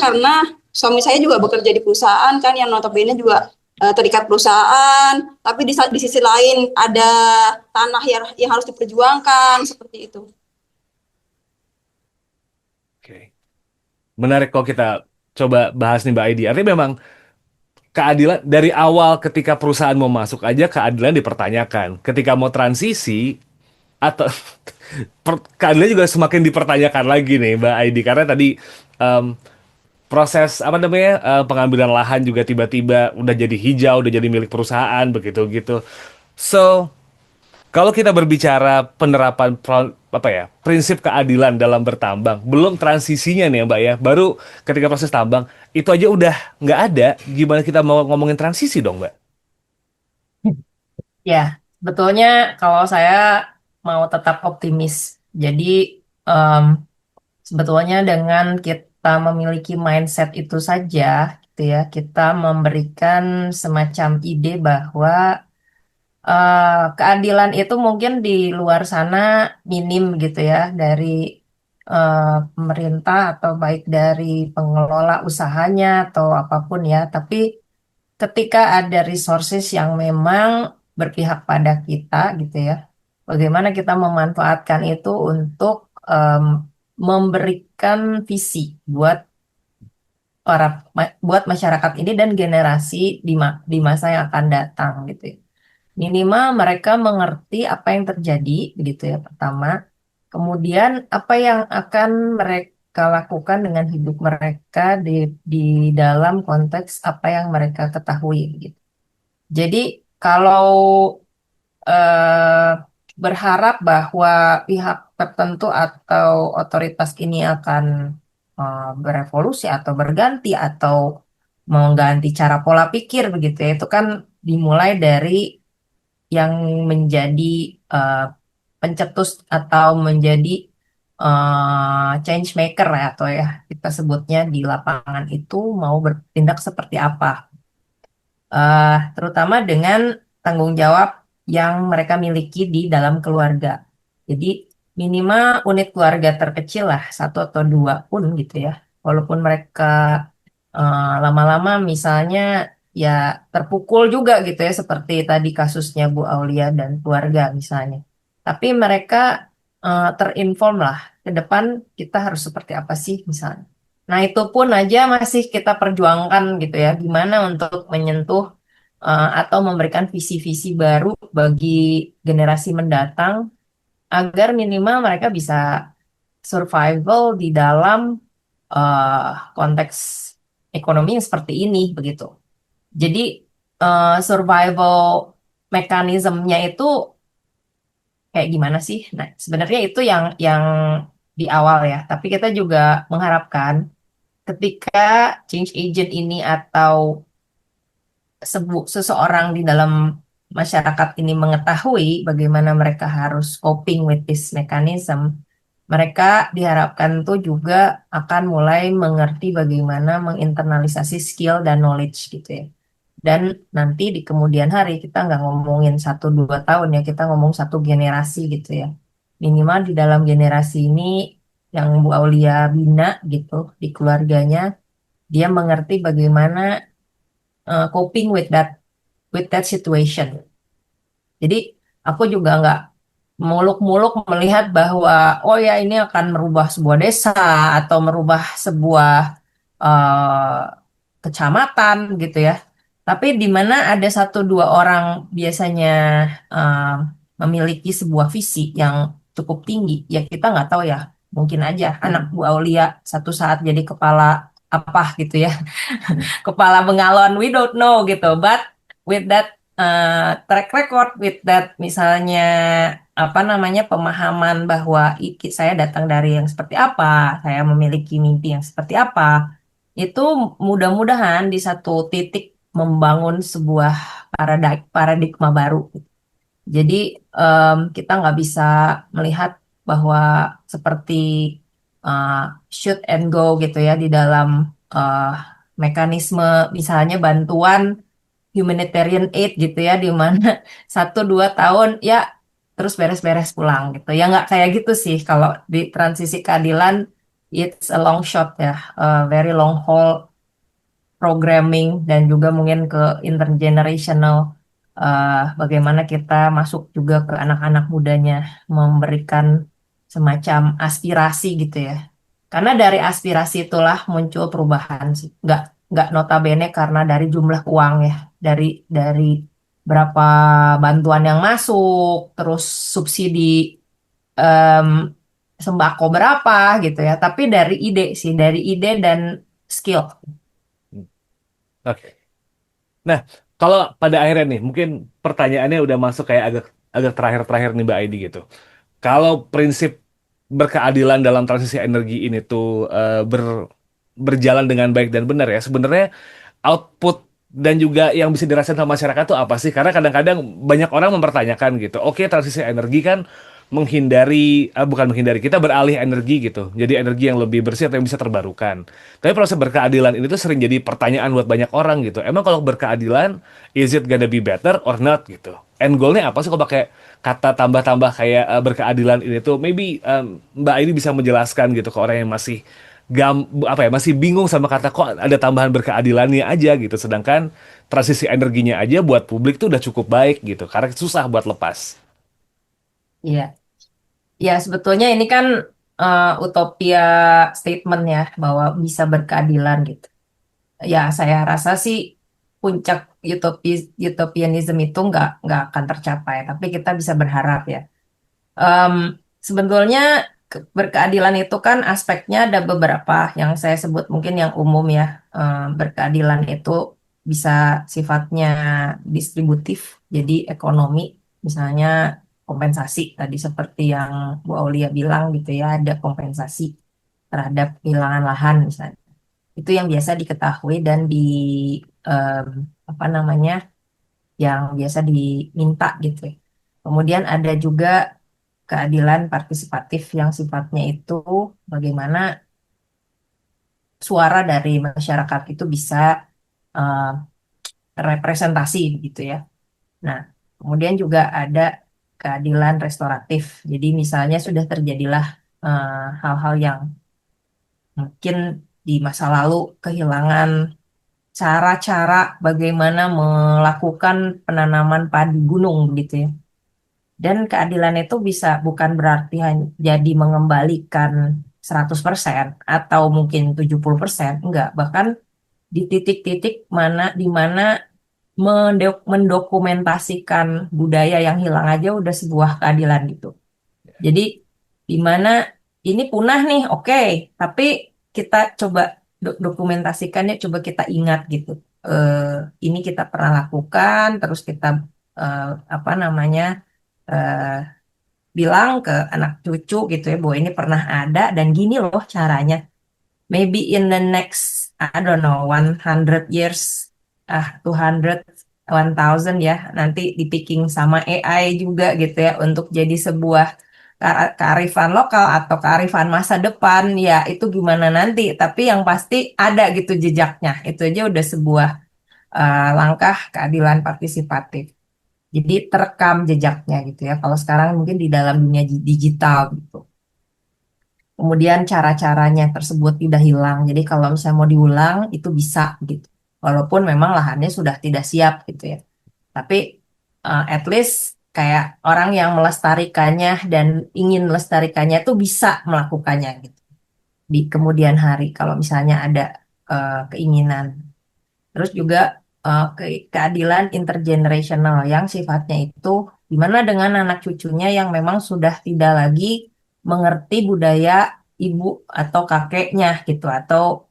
karena suami saya juga bekerja di perusahaan kan yang notabene juga terikat perusahaan, tapi di sisi lain ada tanah yang harus diperjuangkan seperti itu. Oke. Menarik kalau kita coba bahas nih Mbak Aidi. Artinya memang keadilan dari awal ketika perusahaan mau masuk aja keadilan dipertanyakan. Ketika mau transisi atau keadilan juga semakin dipertanyakan lagi nih Mbak Aidi, karena tadi em, proses apa namanya, pengambilan lahan juga tiba-tiba udah jadi hijau, udah jadi milik perusahaan begitu gitu. So kalau kita berbicara penerapan apa ya, prinsip keadilan dalam bertambang, belum transisinya nih ya Mbak ya, baru ketika proses tambang itu aja udah nggak ada, gimana kita mau ngomongin transisi dong Mbak? Ya, sebetulnya kalau saya mau tetap optimis. Jadi em, sebetulnya dengan kita memiliki mindset itu saja, gitu ya, kita memberikan semacam ide bahwa keadilan itu mungkin di luar sana minim gitu ya dari eh, pemerintah atau baik dari pengelola usahanya atau apapun ya. Tapi ketika ada resources yang memang berpihak pada kita gitu ya, bagaimana kita memanfaatkan itu untuk em, memberikan visi buat buat masyarakat ini dan generasi di masa yang akan datang gitu ya. Minimal mereka mengerti apa yang terjadi, begitu ya, pertama. Kemudian apa yang akan mereka lakukan dengan hidup mereka di dalam konteks apa yang mereka ketahui, gitu. Jadi kalau eh, berharap bahwa pihak tertentu atau otoritas ini akan berevolusi atau berganti atau mengganti cara pola pikir, begitu ya, itu kan dimulai dari yang menjadi eh, pencetus atau menjadi change maker ya, atau ya kita sebutnya di lapangan itu mau bertindak seperti apa. Terutama dengan tanggung jawab yang mereka miliki di dalam keluarga. Jadi minimal unit keluarga terkecil lah, satu atau dua pun gitu ya. Walaupun mereka lama-lama misalnya ya terpukul juga gitu ya, seperti tadi kasusnya Bu Aulia dan keluarga misalnya. Tapi mereka terinform lah ke depan kita harus seperti apa sih misalnya. Nah itu pun aja masih kita perjuangkan gitu ya, gimana untuk menyentuh atau memberikan visi-visi baru bagi generasi mendatang agar minimal mereka bisa survival di dalam konteks ekonomi yang seperti ini begitu. Jadi survival mekanismenya itu kayak gimana sih? Nah, sebenarnya itu yang di awal ya. Tapi kita juga mengharapkan ketika change agent ini atau seseorang di dalam masyarakat ini mengetahui bagaimana mereka harus coping with this mechanism, mereka diharapkan tuh juga akan mulai mengerti bagaimana menginternalisasi skill dan knowledge gitu ya. Dan nanti di kemudian hari kita nggak ngomongin 1 2 tahun ya, kita ngomong satu generasi gitu ya. Minimal di dalam generasi ini yang Bu Aulia bina gitu di keluarganya, dia mengerti bagaimana coping with that situation. Jadi aku juga nggak muluk-muluk melihat bahwa oh ya ini akan merubah sebuah desa atau merubah sebuah eh, kecamatan gitu ya. Tapi di mana ada 1 2 orang biasanya eh, memiliki sebuah visi yang cukup tinggi, ya kita nggak tahu ya. Mungkin aja anak Bu Aulia satu saat jadi kepala apa gitu ya, kepala bengalon, we don't know gitu. But with that track record, with that misalnya apa namanya pemahaman bahwa saya datang dari yang seperti apa, saya memiliki mimpi yang seperti apa, itu mudah-mudahan di satu titik membangun sebuah paradigma baru. Jadi kita nggak bisa melihat bahwa seperti shoot and go gitu ya di dalam uh, mekanisme misalnya bantuan humanitarian aid gitu ya, di mana 1 2 tahun ya terus beres-beres pulang gitu ya, nggak kayak gitu sih kalau di transisi keadilan. It's a long shot ya, a very long haul programming dan juga mungkin ke intergenerational, bagaimana kita masuk juga ke anak-anak mudanya memberikan semacam aspirasi gitu ya. Karena dari aspirasi itulah muncul perubahan sih. Nggak notabene karena dari jumlah uang ya, dari berapa bantuan yang masuk, terus subsidi em, sembako berapa gitu ya, tapi dari ide sih, dari ide dan skill. Oke. Nah, kalau pada akhirnya nih, mungkin pertanyaannya udah masuk kayak agak agak terakhir-terakhir nih Mbak Aidi gitu. Kalau prinsip berkeadilan dalam transisi energi ini tuh berjalan dengan baik dan benar ya, sebenarnya output dan juga yang bisa dirasakan sama masyarakat tuh apa sih? Karena kadang-kadang banyak orang mempertanyakan gitu. Oke, transisi energi kan bukan menghindari, kita beralih energi gitu. Jadi energi yang lebih bersih atau yang bisa terbarukan. Tapi proses berkeadilan ini tuh sering jadi pertanyaan buat banyak orang gitu. Emang kalau berkeadilan, is it gonna be better or not gitu? End goalnya apa sih kalau pakai kata tambah-tambah kayak berkeadilan ini tuh? Maybe Mbak ini bisa menjelaskan gitu ke orang yang masih masih bingung sama kata kok ada tambahan berkeadilannya aja gitu, sedangkan transisi energinya aja buat publik tuh udah cukup baik gitu karena susah buat lepas. Iya, ya sebetulnya ini kan utopia statement ya bahwa bisa berkeadilan gitu. Ya saya rasa sih puncak utopianism itu nggak akan tercapai, tapi kita bisa berharap ya. Em, Sebetulnya berkeadilan itu kan aspeknya ada beberapa yang saya sebut mungkin yang umum ya. Berkeadilan itu bisa sifatnya distributif, jadi ekonomi, misalnya kompensasi tadi seperti yang Bu Aulia bilang gitu ya, ada kompensasi terhadap kehilangan lahan misalnya. Itu yang biasa diketahui dan em, apa namanya, yang biasa diminta gitu ya. Kemudian ada juga keadilan partisipatif yang sifatnya itu bagaimana suara dari masyarakat itu bisa eh, representasi gitu ya. Nah, kemudian juga ada keadilan restoratif. Jadi misalnya sudah terjadilah hal-hal yang mungkin di masa lalu kehilangan cara-cara bagaimana melakukan penanaman padi gunung begitu ya. Dan keadilan itu bisa bukan berarti hanya jadi mengembalikan 100% atau mungkin 70%, enggak. Bahkan di titik-titik di mana mendokumentasikan budaya yang hilang aja udah sebuah keadilan gitu. Jadi di mana ini punah nih, oke, tapi kita coba dokumentasikannya, coba kita ingat gitu. Eh, ini kita pernah lakukan, terus kita eh, apa namanya, eh, bilang ke anak cucu gitu ya bahwa ini pernah ada dan gini loh caranya. Maybe in the next, I don't know, 100 years, 200, 1000 ya, nanti dipicking sama AI juga gitu ya untuk jadi sebuah kearifan lokal atau kearifan masa depan ya, itu gimana nanti. Tapi yang pasti ada gitu jejaknya. Itu aja udah sebuah langkah keadilan partisipatif. Jadi terekam jejaknya gitu ya. Kalau sekarang mungkin di dalam dunia digital gitu. Kemudian cara-caranya tersebut tidak hilang. Jadi kalau misalnya mau diulang itu bisa gitu. Walaupun memang lahannya sudah tidak siap gitu ya. Tapi at least kayak orang yang melestarikannya dan ingin melestarikannya itu bisa melakukannya gitu. Di kemudian hari kalau misalnya ada keinginan. Terus juga keadilan intergenerational yang sifatnya itu gimana dengan anak cucunya yang memang sudah tidak lagi mengerti budaya ibu atau kakeknya gitu atau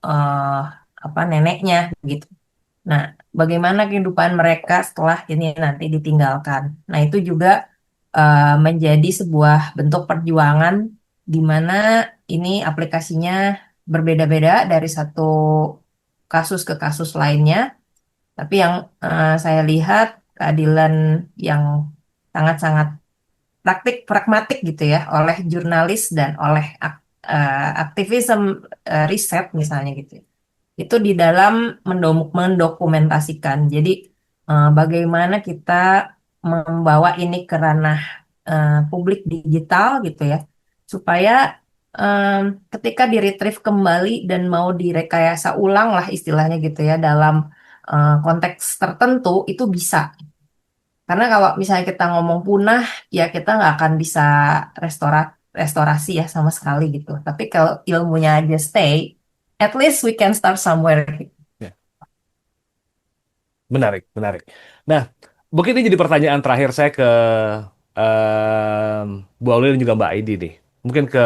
apa neneknya gitu. Nah, bagaimana kehidupan mereka setelah ini nanti ditinggalkan. Nah, itu juga menjadi sebuah bentuk perjuangan di mana ini aplikasinya berbeda-beda dari satu kasus ke kasus lainnya. Tapi yang saya lihat keadilan yang sangat-sangat pragmatik gitu ya oleh jurnalis dan oleh aktivisme riset misalnya gitu ya. Itu di dalam mendokumentasikan. Jadi bagaimana kita membawa ini ke ranah publik digital gitu ya, supaya ketika di-retrieve kembali dan mau direkayasa ulang lah istilahnya gitu ya dalam konteks tertentu itu bisa. Karena kalau misalnya kita ngomong punah, ya kita nggak akan bisa restorasi ya sama sekali gitu. Tapi kalau ilmunya aja stay, at least we can start somewhere. Ya, menarik, menarik. Nah, mungkin ini jadi pertanyaan terakhir saya ke Bu Aulia dan juga Mbak Aidi nih. Mungkin ke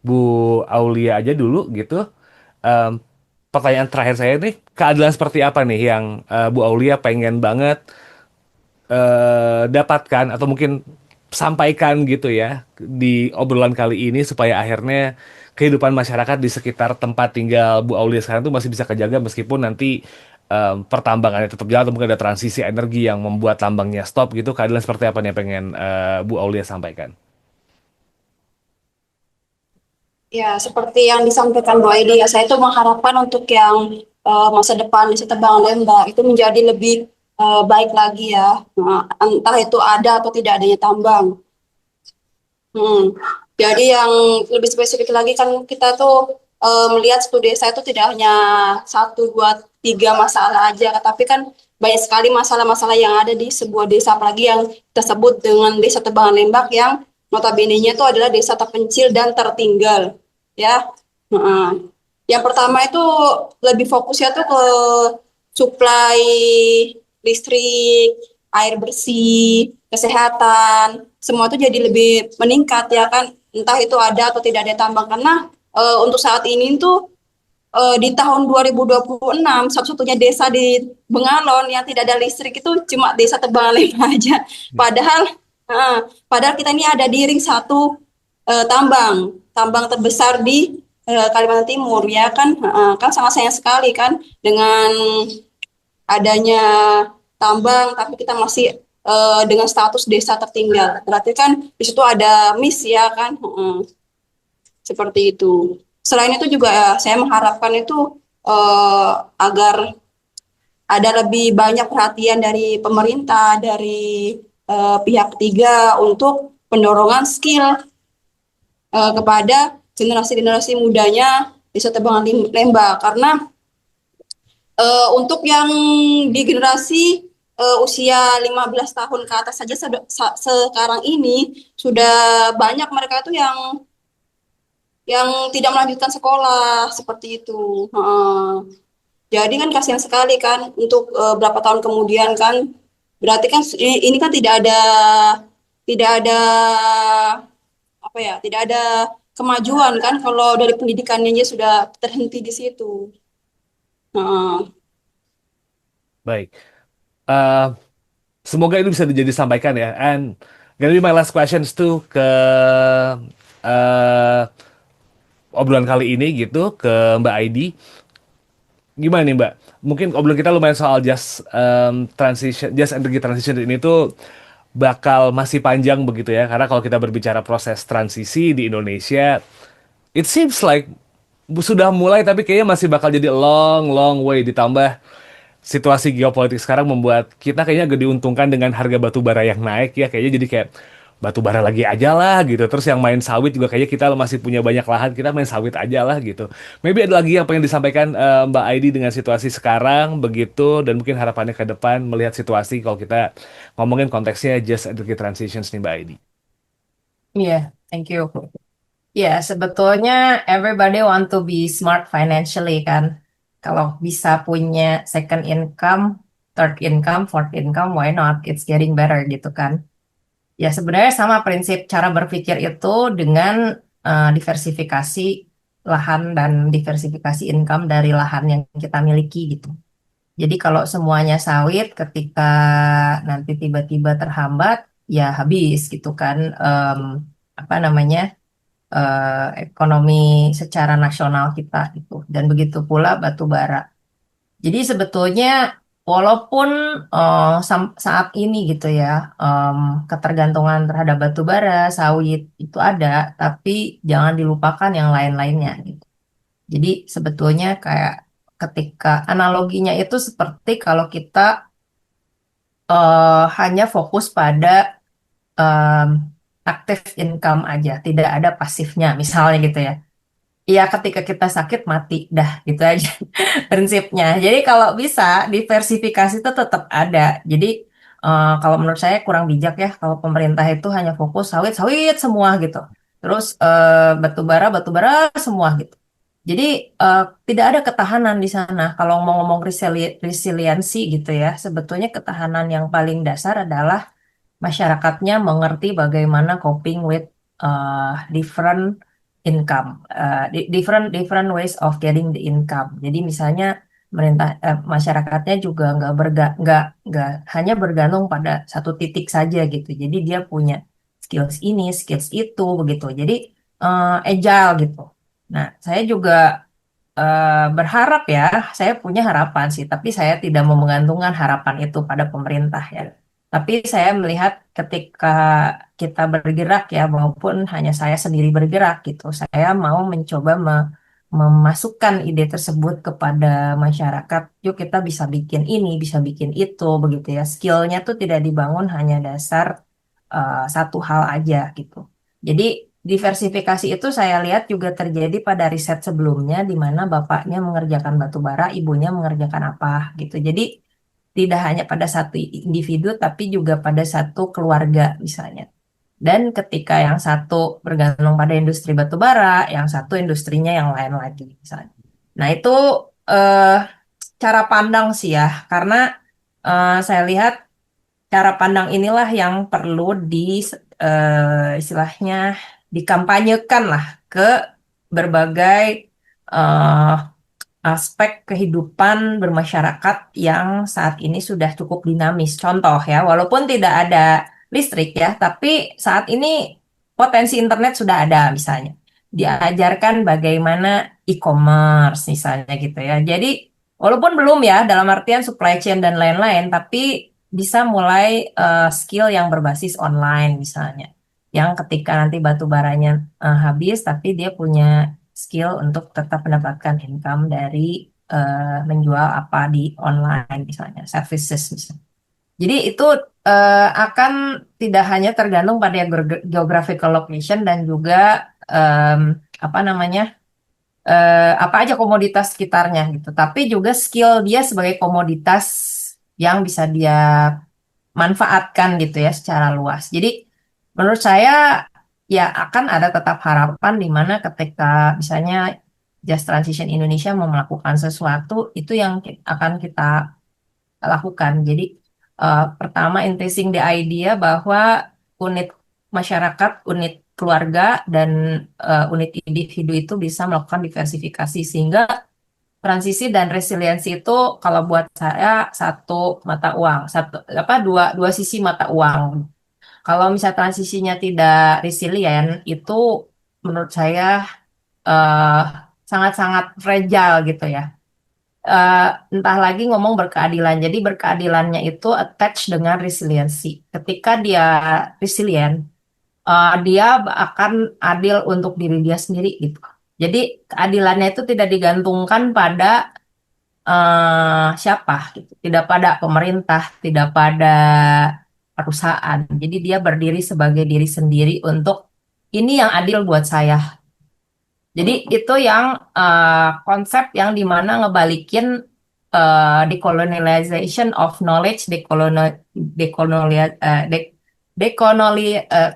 Bu Aulia aja dulu gitu. Em, Pertanyaan terakhir saya nih, keadilan seperti apa nih yang Bu Aulia pengen banget dapatkan atau mungkin sampaikan gitu ya di obrolan kali ini supaya akhirnya kehidupan masyarakat di sekitar tempat tinggal Bu Aulia sekarang tuh masih bisa kejaga meskipun nanti pertambangannya tetap jalan atau mungkin ada transisi energi yang membuat tambangnya stop gitu. Keadilan seperti apa nih yang pengen Bu Aulia sampaikan? Ya, seperti yang disampaikan Bu Aidi ya, saya itu mengharapkan untuk yang masa depan di Setembangan Lembang itu menjadi lebih baik lagi ya. Nah, entah itu ada atau tidak adanya tambang. Hmm. Jadi yang lebih spesifik lagi kan kita tuh melihat satu desa itu tidak hanya satu, dua, tiga masalah aja, tapi kan banyak sekali masalah-masalah yang ada di sebuah desa, apalagi yang tersebut dengan Desa Tebangan Lembak yang notabene-nya itu adalah desa terpencil dan tertinggal, ya. Heeh. Yang pertama itu lebih fokusnya tuh ke suplai listrik, air bersih, kesehatan, semua itu jadi lebih meningkat ya kan. Entah itu ada atau tidak ada tambang karena untuk saat ini tuh di tahun 2026 satu-satunya desa di Bengalon yang tidak ada listrik itu cuma Desa Tebaleng aja. Padahal eh, padahal kita ini ada di ring satu tambang terbesar di Kalimantan Timur ya kan. Kan sangat sayang sekali kan dengan adanya tambang tapi kita masih dengan status desa tertinggal. Berarti kan di situ ada miss ya kan. Seperti itu. Selain itu juga saya mengharapkan itu agar ada lebih banyak perhatian dari pemerintah, dari pihak ketiga untuk pendorongan skill kepada generasi-generasi mudanya di Setembangan Lembang. Karena untuk yang di generasi usia 15 tahun ke atas saja sekarang ini sudah banyak mereka itu yang tidak melanjutkan sekolah seperti itu. Jadi kan kasihan sekali kan untuk berapa tahun kemudian kan berarti kan ini kan tidak ada apa ya tidak ada kemajuan kan kalau dari pendidikannya aja sudah terhenti di situ. Heeh. Baik. Eh, Semoga itu bisa jadi sampaikan ya. And gonna be my last questions tuh ke eh obrolan kali ini gitu ke Mbak Aidi. Gimana nih Mbak? Mungkin obrolan kita lumayan soal just energy transition ini tuh bakal masih panjang begitu ya. Karena kalau kita berbicara proses transisi di Indonesia, it seems like sudah mulai tapi kayaknya masih bakal jadi long long way, ditambah situasi geopolitik sekarang membuat kita kayaknya agak diuntungkan dengan harga batu bara yang naik ya, kayaknya jadi kayak batu bara lagi aja lah gitu. Terus yang main sawit juga kayaknya kita masih punya banyak lahan, kita main sawit aja lah gitu. Maybe ada lagi yang pengen disampaikan Mbak Aidi dengan situasi sekarang begitu, dan mungkin harapannya ke depan melihat situasi kalau kita ngomongin konteksnya just energy transitions nih Mbak Aidi. Iya, thank you. Ya, sebetulnya everybody want to be smart financially kan. Kalau bisa punya second income, third income, fourth income, why not? It's getting better gitu kan. Ya, sebenarnya sama prinsip cara berpikir itu dengan diversifikasi lahan dan diversifikasi income dari lahan yang kita miliki gitu. Jadi kalau semuanya sawit, ketika nanti tiba-tiba terhambat, ya habis gitu kan. Apa namanya? Ekonomi secara nasional kita itu, dan begitu pula batu bara. Jadi sebetulnya walaupun saat ini gitu ya, ketergantungan terhadap batu bara, sawit itu ada, tapi jangan dilupakan yang lain-lainnya gitu. Jadi sebetulnya kayak ketika analoginya itu seperti kalau kita hanya fokus pada em, aktif income aja, tidak ada pasifnya misalnya gitu ya. Iya, ketika kita sakit mati, dah gitu aja prinsipnya. Jadi kalau bisa diversifikasi itu tetap ada. Jadi kalau menurut saya kurang bijak ya kalau pemerintah itu hanya fokus sawit sawit semua gitu. Terus batu bara semua gitu. Jadi eh, tidak ada ketahanan di sana. Kalau mau ngomong resiliensi gitu ya, sebetulnya ketahanan yang paling dasar adalah masyarakatnya mengerti bagaimana coping with different income, different different ways of getting the income. Jadi misalnya masyarakatnya juga nggak hanya bergantung pada satu titik saja gitu. Jadi dia punya skills ini, skills itu begitu. Jadi agile gitu. Nah, saya juga berharap ya, saya punya harapan sih, tapi saya tidak mau menggantungkan harapan itu pada pemerintah ya. Tapi saya melihat ketika kita bergerak ya, maupun hanya saya sendiri bergerak gitu, saya mau mencoba memasukkan ide tersebut kepada masyarakat. Yuk kita bisa bikin ini, bisa bikin itu, begitu ya. Skillnya tuh tidak dibangun hanya dasar satu hal aja gitu. Jadi diversifikasi itu saya lihat juga terjadi pada riset sebelumnya di mana bapaknya mengerjakan batu bara, ibunya mengerjakan apa gitu. Jadi tidak hanya pada satu individu tapi juga pada satu keluarga misalnya. Dan ketika yang satu bergantung pada industri batu bara, yang satu industrinya yang lain lagi misalnya. Nah, itu eh, cara pandang sih ya, karena saya lihat cara pandang inilah yang perlu istilahnya dikampanyekan lah ke berbagai eh, aspek kehidupan bermasyarakat yang saat ini sudah cukup dinamis. Contoh ya, walaupun tidak ada listrik ya, tapi saat ini potensi internet sudah ada misalnya. Diajarkan bagaimana e-commerce misalnya gitu ya. Jadi walaupun belum ya dalam artian supply chain dan lain-lain, tapi bisa mulai skill yang berbasis online misalnya. Yang ketika nanti batu baranya habis, tapi dia punya skill untuk tetap mendapatkan income dari menjual apa di online misalnya, services misalnya. Jadi itu akan tidak hanya tergantung pada geographical location dan juga em, apa namanya apa aja komoditas sekitarnya gitu, tapi juga skill dia sebagai komoditas yang bisa dia manfaatkan gitu ya secara luas. Jadi menurut saya ya akan ada tetap harapan di mana ketika misalnya Just Transition Indonesia mau melakukan sesuatu itu yang akan kita lakukan. Jadi pertama increasing the idea bahwa unit masyarakat, unit keluarga dan unit individu itu bisa melakukan diversifikasi sehingga transisi dan resiliensi itu kalau buat saya satu mata uang, satu apa dua sisi mata uang. Kalau misalnya transisinya tidak resilient itu menurut saya eh, sangat-sangat fragile gitu ya. Eh, Entah lagi ngomong berkeadilan. Jadi berkeadilannya itu attach dengan resiliensi. Ketika dia resilient, dia akan adil untuk diri dia sendiri gitu. Jadi keadilannya itu tidak digantungkan pada siapa gitu. Tidak pada pemerintah, tidak pada perusahaan. Jadi dia berdiri sebagai diri sendiri untuk ini yang adil buat saya. Jadi itu yang konsep yang dimana ngebalikin decolonization of knowledge, decolonial,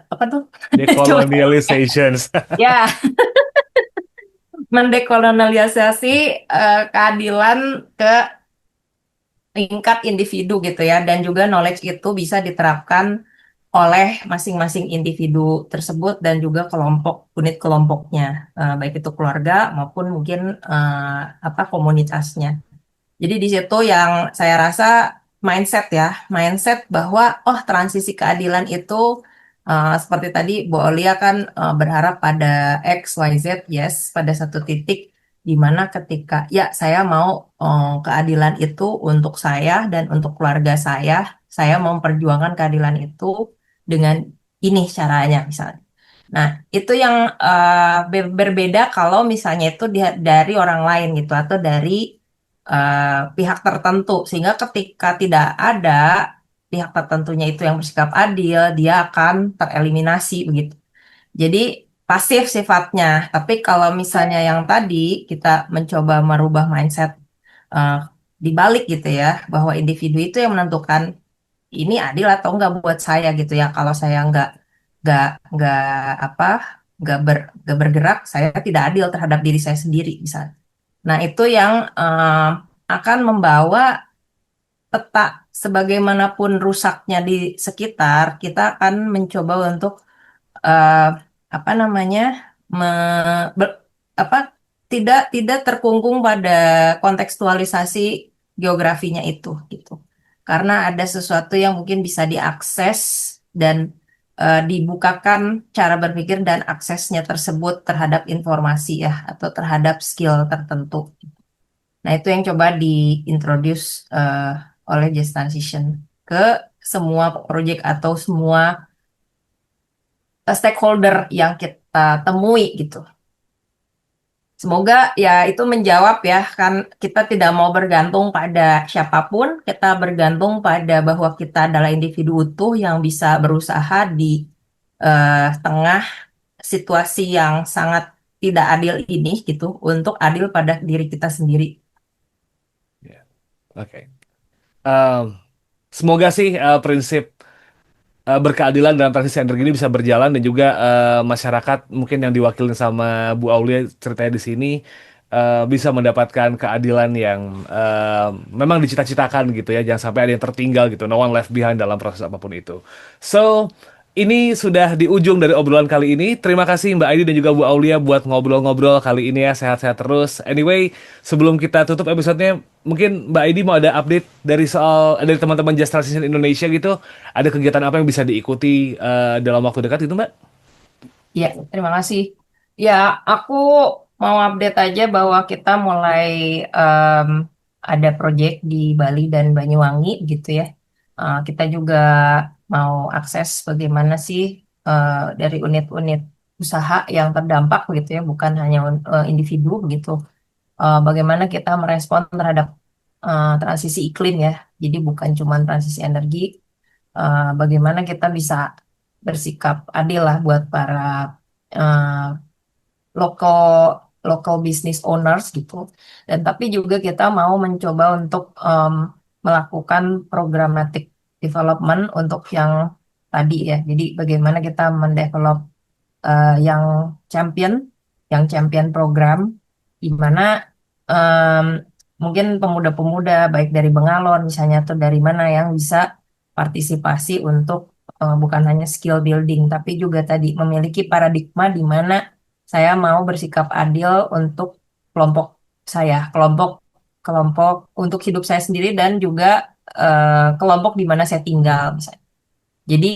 apa tuh? Coba. Decolonializations. Ya, mendekolonialisasi keadilan ke tingkat individu gitu ya, dan juga knowledge itu bisa diterapkan oleh masing-masing individu tersebut dan juga kelompok unit kelompoknya, baik itu keluarga maupun mungkin apa komunitasnya. Jadi di situ yang saya rasa mindset ya, mindset bahwa oh transisi keadilan itu seperti tadi Bu Olia kan berharap pada X, Y, Z, yes, pada satu titik di mana ketika ya saya mau keadilan itu untuk saya dan untuk keluarga saya mau memperjuangkan keadilan itu dengan ini caranya misalnya. Nah, itu yang berbeda kalau misalnya itu dari orang lain gitu atau dari pihak tertentu sehingga ketika tidak ada pihak tertentunya itu yang bersikap adil dia akan tereliminasi begitu. Jadi pasif sifatnya. Tapi kalau misalnya yang tadi kita mencoba merubah mindset eh, dibalik gitu ya bahwa individu itu yang menentukan ini adil atau enggak buat saya gitu ya. Kalau saya enggak enggak apa enggak bergerak saya tidak adil terhadap diri saya sendiri misalnya. Nah, itu yang akan membawa peta sebagaimanapun rusaknya di sekitar, kita akan mencoba untuk eh, apa namanya apa tidak terkungkung pada kontekstualisasi geografinya itu gitu. Karena ada sesuatu yang mungkin bisa diakses dan dibukakan cara berpikir dan aksesnya tersebut terhadap informasi ya atau terhadap skill tertentu. Nah, itu yang coba diintroduce oleh Just Transition ke semua project atau semua stakeholder yang kita temui gitu. Semoga ya itu menjawab ya, kan kita tidak mau bergantung pada siapapun, kita bergantung pada bahwa kita adalah individu utuh yang bisa berusaha di tengah situasi yang sangat tidak adil ini gitu, untuk adil pada diri kita sendiri. Ya, oke. Em, Semoga sih prinsip berkeadilan dalam transisi energi ini bisa berjalan dan juga masyarakat mungkin yang diwakilin sama Bu Aulia ceritanya di sini bisa mendapatkan keadilan yang memang dicita-citakan gitu ya, jangan sampai ada yang tertinggal gitu, no one left behind dalam proses apapun itu. So ini sudah di ujung dari obrolan kali ini. Terima kasih Mbak Aidi dan juga Bu Aulia buat ngobrol-ngobrol kali ini ya. Sehat-sehat terus. Anyway, sebelum kita tutup episodenya, mungkin Mbak Aidi mau ada update dari teman-teman Just Transition Indonesia gitu. Ada kegiatan apa yang bisa diikuti dalam waktu dekat itu, Mbak? Ya, terima kasih. Ya, aku mau update aja bahwa kita mulai em, ada proyek di Bali dan Banyuwangi gitu ya. Kita juga mau akses bagaimana sih dari unit-unit usaha yang terdampak gitu ya, bukan hanya individu gitu. Bagaimana kita merespon terhadap transisi iklim ya. Jadi bukan cuma transisi energi, bagaimana kita bisa bersikap adil lah buat para eh, local local business owners gitu. Dan tapi juga kita mau mencoba untuk melakukan programmatic development untuk yang tadi ya. Jadi bagaimana kita mendevelop yang champion, program, di mana em, mungkin pemuda-pemuda baik dari Bengalon misalnya atau dari mana yang bisa partisipasi untuk bukan hanya skill building, tapi juga tadi memiliki paradigma di mana saya mau bersikap adil untuk kelompok saya, kelompok kelompok untuk hidup saya sendiri dan juga kelompok di mana saya tinggal misalnya. Jadi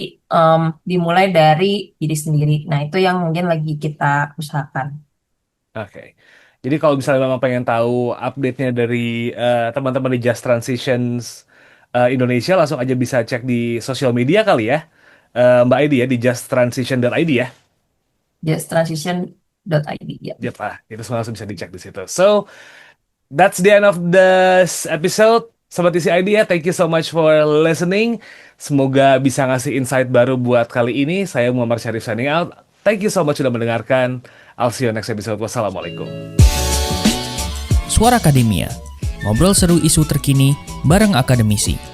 dimulai dari diri sendiri. Nah, itu yang mungkin lagi kita usahakan. Oke. Jadi kalau misalnya memang pengen tahu update-nya dari teman-teman di Just Transitions Indonesia, langsung aja bisa cek di sosial media kali ya. Mbak Aidi ya, di justtransition.id ya. Justtransition.id ya. Yep, itu semua langsung bisa dicek di situ. So, that's the end of this episode. Sobat isi ID ya, thank you so much for listening. Semoga bisa ngasih insight baru buat kali ini. Saya Muhammad Syarif signing out. Thank you so much sudah mendengarkan. I'll see you next episode. Wassalamualaikum. Suara Akademia, ngobrol seru isu terkini bareng akademisi.